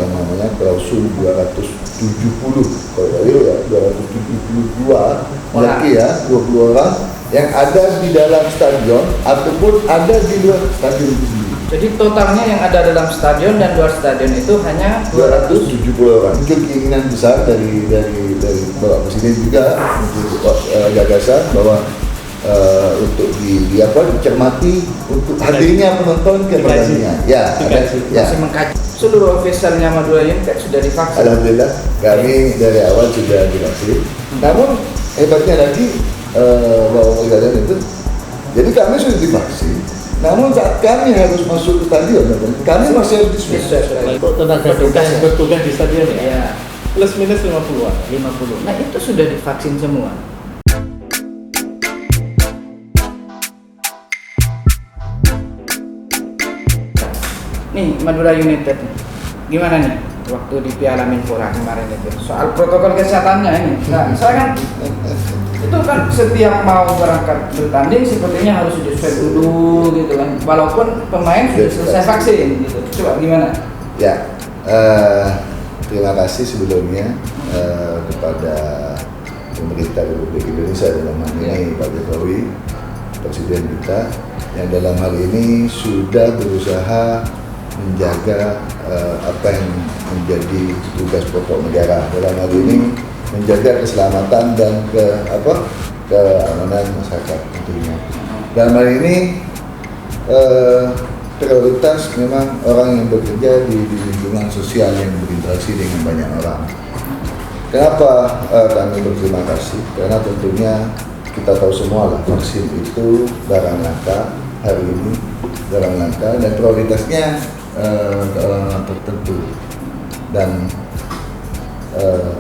yang namanya klausul 270 kalau tadi ya 272 laki ya 20 orang yang ada di dalam stadion ataupun ada di luar stadion itu sendiri. Jadi totalnya yang ada dalam stadion dan luar stadion itu hanya 270 orang. Itu keinginan besar dari Bapak Presiden juga untuk gagasan bahwa untuk dicermati untuk hadirnya penonton ke pertandingan. Ya, masih mengkaji. Seluruh ofisialnya Madura United sudah divaksin. Alhamdulillah, kami dari awal sudah divaksin. Namun hebatnya lagi Bapak Presiden itu, jadi kami sudah divaksin. Namun saat kami harus masuk ke stadion, kami masih harus diswab. Tenaga yang bertugas di stadion ya? Plus minus 50-an. 50. Nah itu sudah divaksin semua. Nih Madura United, gimana nih waktu di Piala Menpora kemarin itu? Soal protokol kesehatannya ini, nah, saya kan itu kan setiap mau berangkat bertanding sepertinya harus di-swab dulu gitu kan, walaupun pemain sudah selesai vaksin gitu. Coba gimana? Ya, terima kasih sebelumnya kepada pemerintah Republik Indonesia dalam hal ini Pak Jokowi, Presiden kita, yang dalam hal ini sudah berusaha menjaga apa yang menjadi tugas pokok negara, dalam hal ini menjaga keselamatan dan keamanan masyarakat tentunya. Dalam hal ini prioritas memang orang yang bekerja di lingkungan sosial yang berinteraksi dengan banyak orang. Kenapa kami berterima kasih? Karena tentunya kita tahu semua lah, vaksin itu barang langka hari ini, barang langka dan prioritasnya ke orang tertentu dan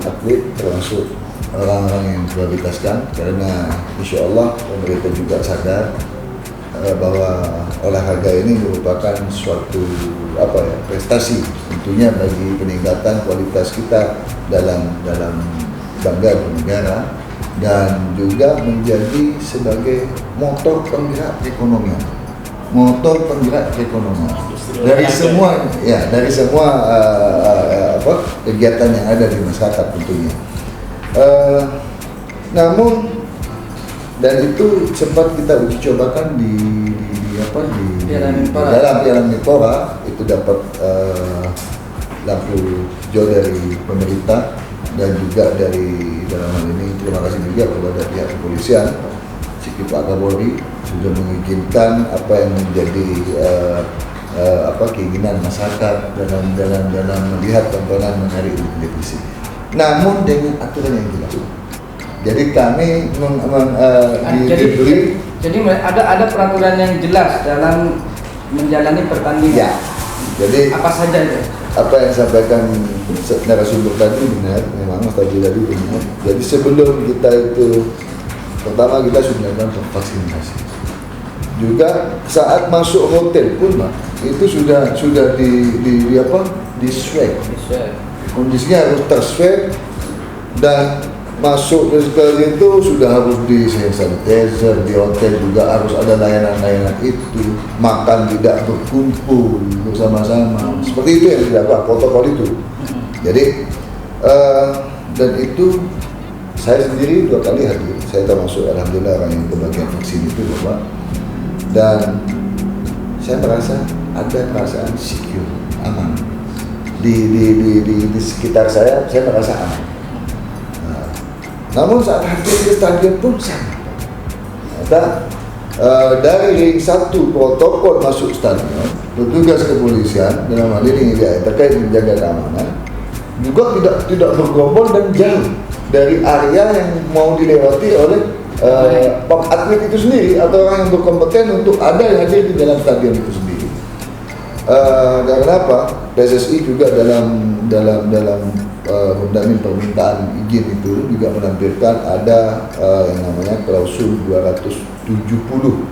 atlet termasuk orang-orang yang prioritaskan, karena insya Allah pemerintah juga sadar bahwa olahraga ini merupakan suatu prestasi tentunya bagi peningkatan kualitas kita dalam bangga bernegara dan juga menjadi sebagai motor penggerak perekonomian. Dari semua kegiatan yang ada di masyarakat tentunya. Namun dan itu sempat kita uji cobakan di dalam Piala Menpora, itu dapat lampu hijau dari pemerintah dan juga dari dalam hal ini terima kasih juga kepada pihak kepolisian, Pak Kapolri sudah mengizinkan apa yang menjadi keinginan masyarakat dalam melihat tontonan menarik di televisi. Namun dengan aturan yang jelas. Jadi kami jadi ada peraturan yang jelas dalam menjalani pertandingan. Ya. Jadi apa saja itu? Apa yang disampaikan narasumber tadi benar, memang Mas Taji tadi benar. Jadi sebelum kita itu pertama kita sudah melakukan vaksinasi. Juga saat masuk hotel pun Pak, itu sudah di swab. Kondisinya harus terswab dan masuk ke itu sudah harus di sanitizer, di hotel juga harus ada layanan-layanan itu, makan tidak berkumpul bersama-sama, seperti itu yang dilakukan protokol itu. Jadi dan itu saya sendiri 2 kali hadir, saya termasuk alhamdulillah orang yang kebagian vaksin itu Bapak, dan saya merasa ada perasaan secure, aman di sekitar saya merasa aman. Namun saat hadir di stadion pun sama. Dari ring 1 protokol masuk stadion, petugas kepolisian dalam hal ini terkait menjaga keamanan juga tidak bergerombol dan jauh dari area yang mau dilewati oleh atlet itu sendiri atau orang yang berkompeten untuk ada yang hadir di dalam stadion itu sendiri. Karena apa? PSSI juga dalam permintaan izin itu juga menampilkan ada yang namanya klausul 270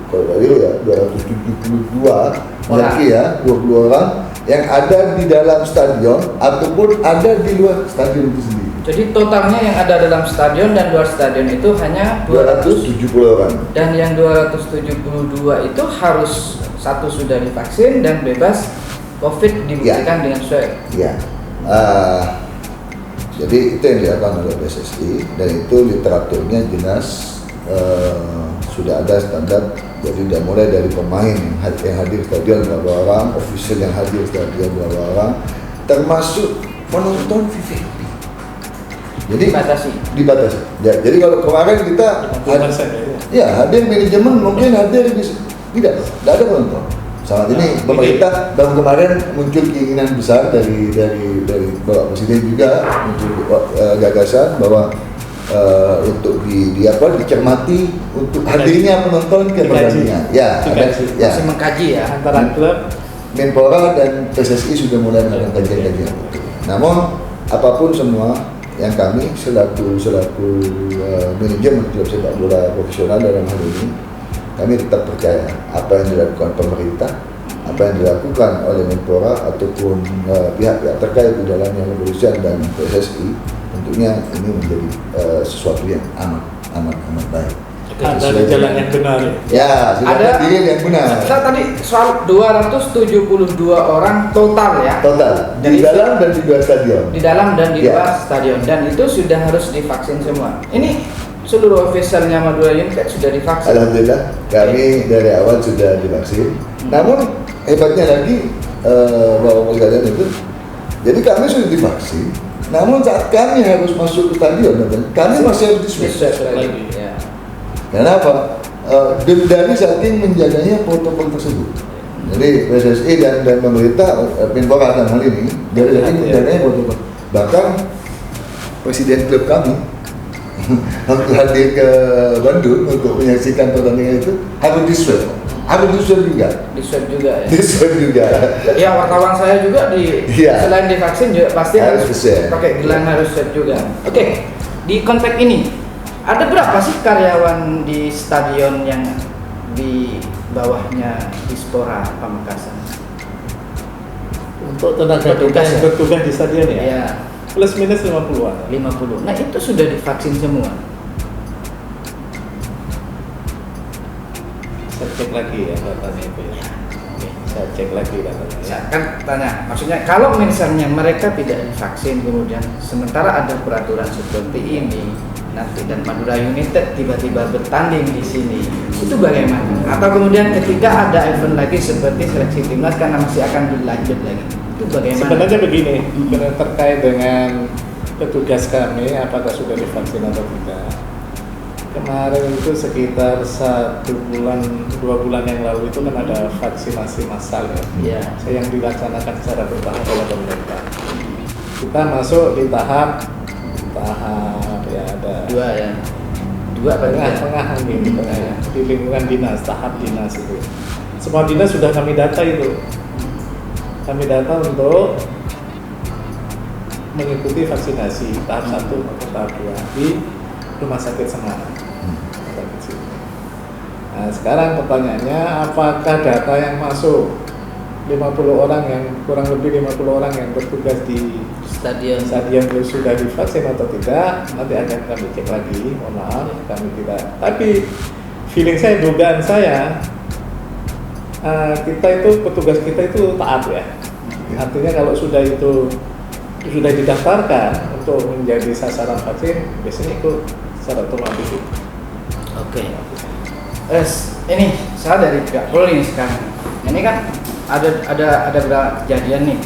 kalau tadi ya 272 laki ya 20 orang yang ada di dalam stadion ataupun ada di luar stadion itu sendiri. Jadi totalnya yang ada dalam stadion dan luar stadion itu hanya 270 orang. Dan yang 272 itu harus satu sudah divaksin dan bebas COVID dibuktikan dengan swab. Ya. Jadi itu yang dilakukan oleh PSSI, dan itu literaturnya jelas sudah ada standar. Jadi tidak mulai dari pemain yang hadir stadion berapa orang, official yang hadir stadion berapa orang, termasuk penonton VIP. Jadi dibatasi. Ya, jadi kalau kemarin kita hadir manajemen mungkin hadir bisa, tidak ada penonton. Saat ini pemerintah baru kemarin muncul keinginan besar dari Bapak Presiden juga muncul gagasan bahwa untuk dicermati untuk hadirnya penonton ke pertandingan. Masih mengkaji ya antara klub, Menpora dan PSSI sudah mulai melakukan kajian-kajian. Namun apapun semua yang kami selaku manajemen klub sepak bola profesional dalam hal ini, kami tetap percaya apa yang dilakukan pemerintah, apa yang dilakukan oleh Menpora ataupun pihak-pihak terkait di dalamnya kepolisian dan PSSI, tentunya ini menjadi sesuatu yang amat baik. Ada jalan yang benar. Ya, sudah ada deal yang benar. Saya tadi soal 272 orang total ya. Total. Di dalam dan di luar stadion. Di dalam dan di luar stadion, dan itu sudah harus divaksin semua. Ini seluruh officialnya Madura United sudah divaksin. Alhamdulillah, kami dari awal sudah divaksin. Namun hebatnya lagi Bapak sekalian itu, jadi kami sudah divaksin. Namun saat kami harus masuk ke stadion, kami masih harus diswab lagi. Kenapa? Dari saking menjaganya protokol tersebut. Jadi PSSI dan pemerintah, Menpora dalam hal ini, dari saking menjaganya protokol. Bahkan presiden klub kami untuk hadir ke Bandung untuk menyaksikan pertandingan itu harus diswab. Diswab juga. Ya, wartawan saya juga selain divaksin juga pasti harus pakai gelang, harus swab juga. Oke, di konteks ini ada berapa sih karyawan di stadion yang di bawahnya Dispora Pamekasan? Untuk tenaga yang bertugas di stadion ya? Plus minus 50-an. 50. Nah, itu sudah divaksin semua. Saya cek lagi ya datanya itu ya. Saya cek lagi datanya. Saya kan tanya, maksudnya kalau misalnya mereka tidak divaksin kemudian sementara ada peraturan seperti ini, nanti dan Madura United tiba-tiba bertanding di sini, itu bagaimana? Atau kemudian ketika ada event lagi seperti seleksi timnas karena masih akan dilanjut lagi, itu bagaimana? Sebenarnya begini, terkait dengan petugas kami apakah sudah divaksin atau tidak. Kemarin itu sekitar 1 bulan, 2 bulan yang lalu itu kan ada vaksinasi massal ya, yang dilaksanakan secara bertahap oleh pemerintah. Kita masuk di tahap ya, ada dua tengah ya, di lingkungan dinas, tahap dinas itu. Semua dinas sudah kami data itu. Kami data untuk mengikuti vaksinasi tahap 1 atau tahap 2 di Rumah Sakit Semarang. Nah, sekarang pertanyaannya, apakah data yang masuk 50 orang yang kurang lebih 50 orang yang bertugas di stadion sudah divaksin atau tidak? Nanti akan kami cek lagi. Mohon maaf, kami tidak. Tapi feeling saya, dugaan saya, kita itu petugas kita itu taat ya. Artinya kalau sudah didaftarkan untuk menjadi sasaran vaksin, biasanya ikut secara otomatis. Oke. Ini saya dari pihak Polri sekarang. Ini kan ada beberapa kejadian nih,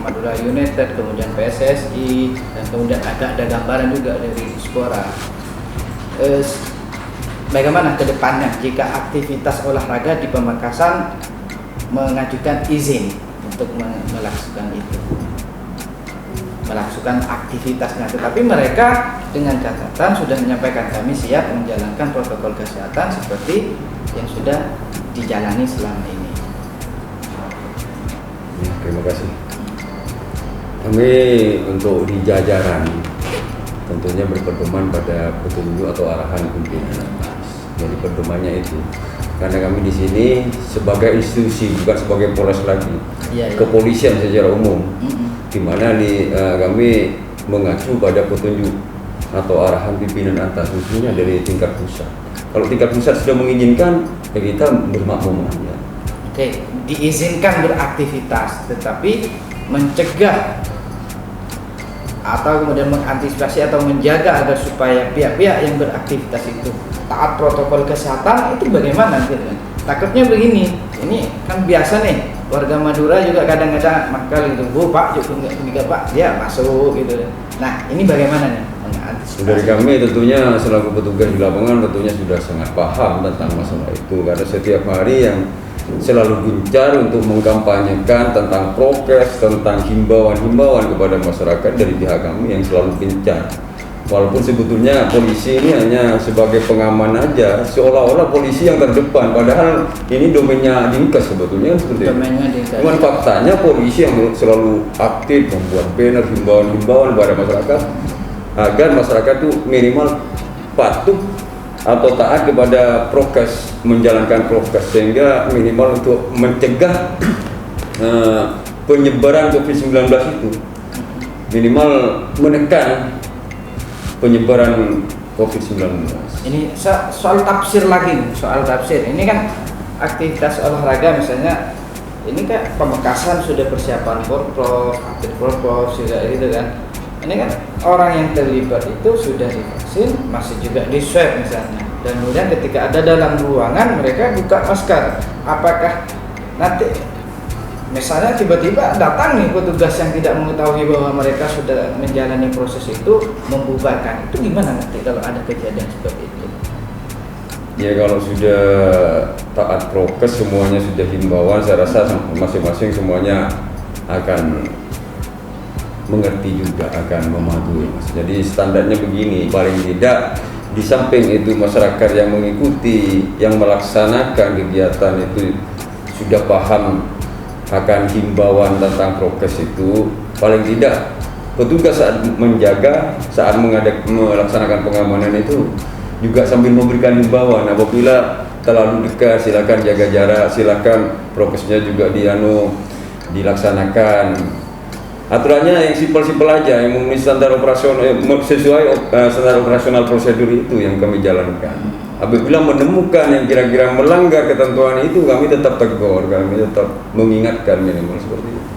Madura United, kemudian PSSI, dan kemudian ada gambaran juga dari Dispora. Bagaimana ke depannya jika aktivitas olahraga di Pamekasan mengajukan izin untuk melakukan aktivitasnya, tetapi mereka dengan catatan sudah menyampaikan kami siap menjalankan protokol kesehatan seperti yang sudah dijalani selama ini. Ya, terima kasih. Kami untuk di jajaran tentunya berpedoman pada petunjuk atau arahan pimpinan atas. Jadi pedomannya itu, karena kami di sini sebagai institusi, bukan sebagai Polres lagi, kepolisian secara umum, di mana kami mengacu pada petunjuk atau arahan pimpinan atas, khususnya dari tingkat pusat. Kalau tingkat pusat sudah mengizinkan, ya kita bermakmum aja. Oke, diizinkan beraktivitas, tetapi mencegah atau kemudian mengantisipasi atau menjaga agar supaya pihak-pihak yang beraktivitas itu taat protokol kesehatan itu bagaimana gitu kan? Takutnya begini, ini kan biasa nih warga Madura juga kadang-kadang makal gitu, bu pak juga pak dia masuk gitu. Nah ini bagaimana nih mengantisipasi? Dari kami tentunya selaku petugas di lapangan tentunya sudah sangat paham tentang masalah itu, karena setiap hari yang selalu gencar untuk mengkampanyekan tentang prokes, tentang himbauan-himbauan kepada masyarakat dari pihak kami yang selalu gencar. Walaupun sebetulnya polisi ini hanya sebagai pengaman aja, seolah-olah polisi yang terdepan, padahal ini domainnya Dinkes sebetulnya seperti itu. Cuman faktanya polisi yang selalu aktif membuat banner himbauan-himbauan kepada masyarakat agar masyarakat itu minimal patuh atau taat kepada prokes, menjalankan prokes, sehingga minimal untuk mencegah penyebaran COVID-19 itu, minimal menekan penyebaran COVID-19. Ini soal tafsir lagi nih, soal tafsir. Ini kan aktivitas olahraga misalnya, ini kan pemekasan sudah persiapan porprov, atlet porprov juga gitu kan. Ini kan orang yang terlibat itu sudah divaksin, masih juga di swab misalnya. Dan kemudian ketika ada dalam ruangan mereka buka masker. Apakah nanti misalnya tiba-tiba datang nih petugas yang tidak mengetahui bahwa mereka sudah menjalani proses itu membubarkan, itu gimana nanti kalau ada kejadian seperti itu? Ya kalau sudah taat prokes, semuanya sudah himbauan, saya rasa masing-masing semuanya akan mengerti juga, akan mematuhi. Jadi standarnya begini, paling tidak di samping itu masyarakat yang mengikuti, yang melaksanakan kegiatan itu sudah paham akan himbauan tentang prokes itu, paling tidak petugas saat menjaga, saat melaksanakan pengamanan itu juga sambil memberikan himbauan, apabila terlalu dekat silakan jaga jarak, silakan prokesnya juga dilaksanakan. Aturannya yang simpel-simpel aja, yang memenuhi standar operasional, sesuai standar operasional prosedur itu yang kami jalankan. Apabila menemukan yang kira-kira melanggar ketentuan itu, kami tetap tegur, kami tetap mengingatkan minimal seperti itu.